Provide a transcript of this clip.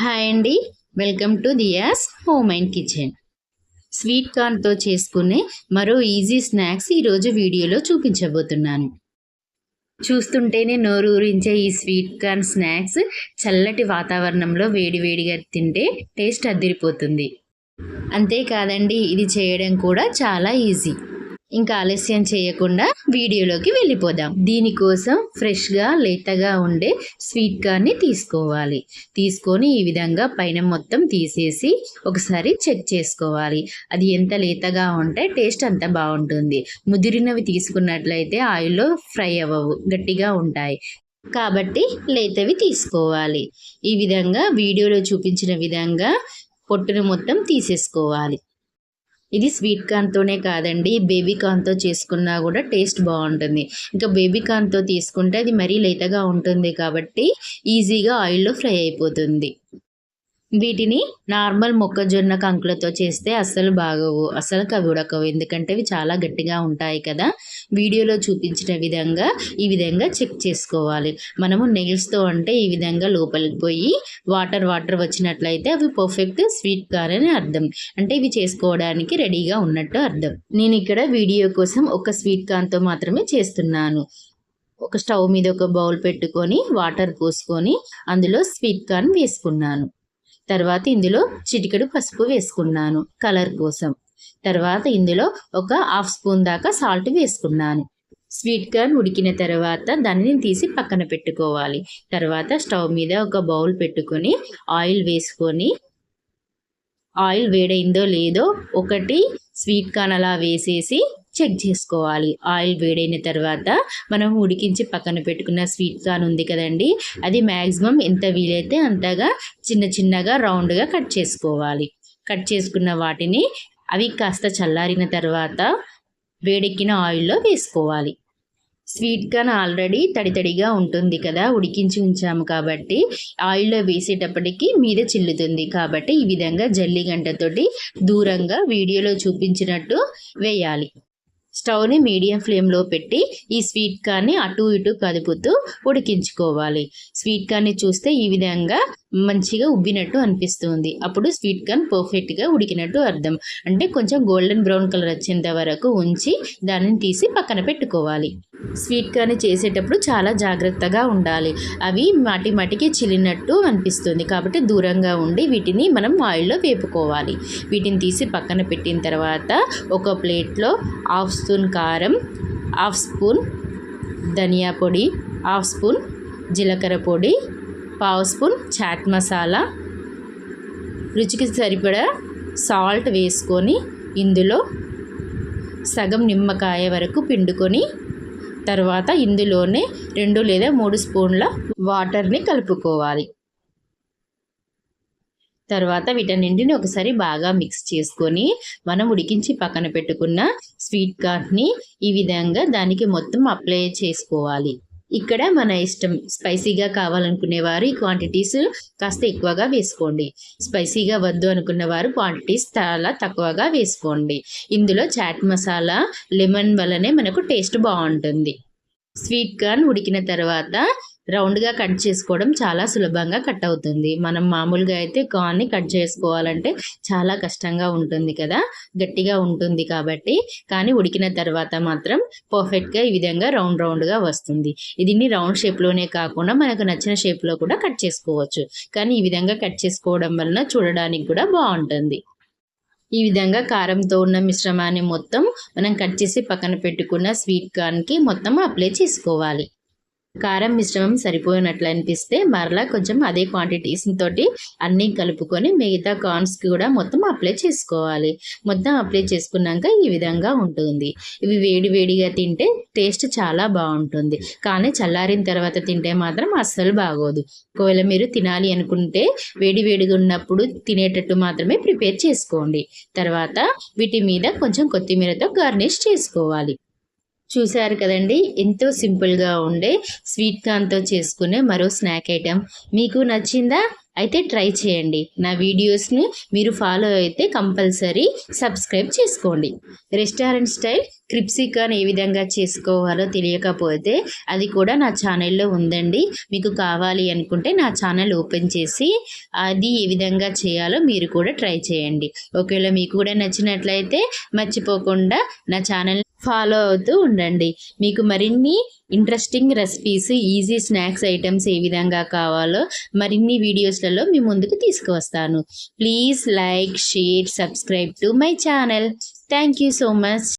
Hi అండి, welcome to Diya's home and kitchen. Sweet కార్న్తో చేసుకునే మరో ఈజీ స్నాక్స్ ఈరోజు వీడియోలో చూపించబోతున్నాను. చూస్తుంటేనే నోరూరించే ఈ స్వీట్ కార్న్ స్నాక్స్ చల్లటి వాతావరణంలో వేడివేడిగా తింటే టేస్ట్ అదిరిపోతుంది. అంతేకాదండి, ఇది చేయడం కూడా చాలా ఈజీ. ఇంకా ఆలస్యం చేయకుండా వీడియోలోకి వెళ్ళిపోదాం. దీనికోసం ఫ్రెష్గా లేతగా ఉండే స్వీట్ కార్న్ని తీసుకొని ఈ విధంగా పైన మొత్తం తీసేసి ఒకసారి చెక్ చేసుకోవాలి. అది ఎంత లేతగా ఉంటే టేస్ట్ అంత బాగుంటుంది. ముదిరినవి తీసుకున్నట్లయితే ఆయిల్లో ఫ్రై అవ్వవు, గట్టిగా ఉంటాయి. కాబట్టి లేతవి తీసుకోవాలి. ఈ విధంగా వీడియోలో చూపించిన విధంగా పొట్టును మొత్తం తీసేసుకోవాలి. ఇది స్వీట్ కార్న్తోనే కాదండి, బేబీ కార్న్తో చేసుకున్నా కూడా టేస్ట్ బాగుంటుంది. ఇంకా బేబీ కార్న్తో తీసుకుంటే అది మరీ లేతగా ఉంటుంది కాబట్టి ఈజీగా ఆయిల్లో ఫ్రై అయిపోతుంది. వీటిని నార్మల్ మొక్కజొన్న కంకులతో చేస్తే అస్సలు బాగోవు, అస్సలు అవి ఉడకవు. ఎందుకంటే అవి చాలా గట్టిగా ఉంటాయి కదా. వీడియోలో చూపించిన విధంగా ఈ విధంగా చెక్ చేసుకోవాలి. మనము నెయిల్స్తో అంటే ఈ విధంగా లోపలికి పోయి వాటర్ వచ్చినట్లయితే అవి పర్ఫెక్ట్ స్వీట్ కార్న్ అని అర్థం. అంటే ఇవి చేసుకోవడానికి రెడీగా ఉన్నట్టు అర్థం. నేను ఇక్కడ వీడియో కోసం ఒక స్వీట్ కార్న్తో మాత్రమే చేస్తున్నాను. ఒక స్టవ్ మీద ఒక బౌల్ పెట్టుకొని వాటర్ పోసుకొని అందులో స్వీట్ కార్న్ వేసుకున్నాను. తర్వాత ఇందులో చిటికెడు పసుపు వేసుకున్నాను కలర్ కోసం. తర్వాత ఇందులో ఒక హాఫ్ స్పూన్ దాకా సాల్ట్ వేసుకున్నాను. స్వీట్ కార్న్ ఉడికిన తర్వాత దానిని తీసి పక్కన పెట్టుకోవాలి. తర్వాత స్టవ్ మీద ఒక బౌల్ పెట్టుకొని ఆయిల్ వేసుకొని, ఆయిల్ వేడైందో లేదో ఒకటి స్వీట్ కార్న్ అలా వేసేసి చెక్ చేసుకోవాలి. ఆయిల్ వేడైన తర్వాత మనం ఉడికించి పక్కన పెట్టుకున్న స్వీట్ కార్న్ ఉంది కదండి, అది మ్యాక్సిమం ఎంత వీలైతే అంతగా చిన్నగా రౌండ్గా కట్ చేసుకోవాలి. కట్ చేసుకున్న వాటిని అవి కాస్త చల్లారిన తర్వాత వేడెక్కిన ఆయిల్లో వేసుకోవాలి. స్వీట్ కార్న్ ఆల్రెడీ తడిగా ఉంటుంది కదా, ఉడికించి ఉంచాము కాబట్టి ఆయిల్లో వేసేటప్పటికి మీద చిల్లుతుంది. కాబట్టి ఈ విధంగా జల్లి గంటతోటి దూరంగా వీడియోలో చూపించినట్టు వేయాలి. స్టవ్ని మీడియం ఫ్లేమ్లో పెట్టి ఈ స్వీట్ కార్న్ని అటు ఇటు కదుపుతూ ఉడికించుకోవాలి. స్వీట్ కార్న్ని చూస్తే ఈ విధంగా మంచిగా ఉబ్బినట్టు అనిపిస్తుంది. అప్పుడు స్వీట్ కార్న్ పర్ఫెక్ట్గా ఉడికినట్టు అర్థం. అంటే కొంచెం గోల్డెన్ బ్రౌన్ కలర్ వచ్చేంత వరకు ఉంచి దానిని తీసి పక్కన పెట్టుకోవాలి. స్వీట్ కార్న్ చేసేటప్పుడు చాలా జాగ్రత్తగా ఉండాలి. అవి మాటికి చిల్లినట్టు అనిపిస్తుంది కాబట్టి దూరంగా ఉండి వీటిని మనం ఆయిల్లో వేపుకోవాలి. వీటిని తీసి పక్కన పెట్టిన తర్వాత ఒక ప్లేట్లో హాఫ్ స్పూన్ కారం, హాఫ్ స్పూన్ ధనియా పొడి, హాఫ్ స్పూన్ జీలకర్ర పొడి, పావు స్పూన్ చాట్ మసాలా, రుచికి సరిపడా సాల్ట్ వేసుకొని ఇందులో సగం నిమ్మకాయ వరకు పిండుకొని తర్వాత ఇందులోనే 2 లేదా 3 స్పూన్ల వాటర్ని కలుపుకోవాలి. తర్వాత వీటన్నింటిని ఒకసారి బాగా మిక్స్ చేసుకొని మనం ఉడికించి పక్కన పెట్టుకున్న స్వీట్ కార్న్ని ఈ విధంగా దానికి మొత్తం అప్లై చేసుకోవాలి. ఇక్కడ మన ఇష్టం, స్పైసీగా కావాలనుకునేవారు ఈ క్వాంటిటీస్ కాస్త ఎక్కువగా వేసుకోండి. స్పైసీగా వద్దు అనుకున్నవారు క్వాంటిటీస్ చాలా తక్కువగా వేసుకోండి. ఇందులో చాట్ మసాలా, లెమన్ వల్లనే మనకు టేస్ట్ బాగుంటుంది. స్వీట్ కార్న్ ఉడికిన తర్వాత రౌండ్గా కట్ చేసుకోవడం చాలా సులభంగా కట్ అవుతుంది. మనం మామూలుగా అయితే కార్న్ని కట్ చేసుకోవాలంటే చాలా కష్టంగా ఉంటుంది కదా, గట్టిగా ఉంటుంది కాబట్టి. కానీ ఉడికిన తర్వాత మాత్రం పర్ఫెక్ట్గా ఈ విధంగా రౌండ్గా వస్తుంది. దీన్ని రౌండ్ షేప్లోనే కాకుండా మనకు నచ్చిన షేప్లో కూడా కట్ చేసుకోవచ్చు. కానీ ఈ విధంగా కట్ చేసుకోవడం వలన చూడడానికి కూడా బాగుంటుంది. ఈ విధంగా కారంతో ఉన్న మిశ్రమాన్ని మొత్తం మనం కట్ చేసి పక్కన పెట్టుకున్న స్వీట్ కార్న్కి మొత్తం అప్లై చేసుకోవాలి. కారం మిశ్రమం సరిపోయినట్లు అనిపిస్తే మరలా కొంచెం అదే క్వాంటిటీస్ తోటి అన్నీ కలుపుకొని మిగతా కార్న్స్కి కూడా మొత్తం అప్లై చేసుకోవాలి. మొత్తం అప్లై చేసుకున్నాక ఈ విధంగా ఉంటుంది. ఇవి వేడిగా తింటే టేస్ట్ చాలా బాగుంటుంది. కానీ చల్లారిన తర్వాత తింటే మాత్రం అస్సలు బాగోదు. ఒకవేళ మీరు తినాలి అనుకుంటే వేడిగా ఉన్నప్పుడు తినేటట్టు మాత్రమే ప్రిపేర్ చేసుకోండి. తర్వాత వీటి మీద కొంచెం కొత్తిమీరతో గార్నిష్ చేసుకోవాలి. చూశారు కదండి, ఎంతో సింపుల్గా ఉండే స్వీట్ కార్న్తో చేసుకునే మరో స్నాక్ ఐటెం మీకు నచ్చిందా? అయితే ట్రై చేయండి. నా వీడియోస్ని మీరు ఫాలో అయితే కంపల్సరీ సబ్స్క్రైబ్ చేసుకోండి. రెస్టారెంట్ స్టైల్ క్రిప్సీ కార్న్ ఏ విధంగా చేసుకోవాలో తెలియకపోతే అది కూడా నా ఛానల్లో ఉందండి. మీకు కావాలి అనుకుంటే నా ఛానల్ ఓపెన్ చేసి అది ఏ విధంగా చేయాలో మీరు కూడా ట్రై చేయండి. ఒకవేళ మీకు కూడా నచ్చినట్లయితే మర్చిపోకుండా నా ఛానల్ ఫాలో అవుతూ ఉండండి. మీకు మరిన్ని interesting recipes, easy snacks items ఏ విధంగా కావాలో మరిన్ని వీడియోస్లలో మీ ముందుకు తీసుకువస్తాను. Please like, share, subscribe to my channel. Thank you so much.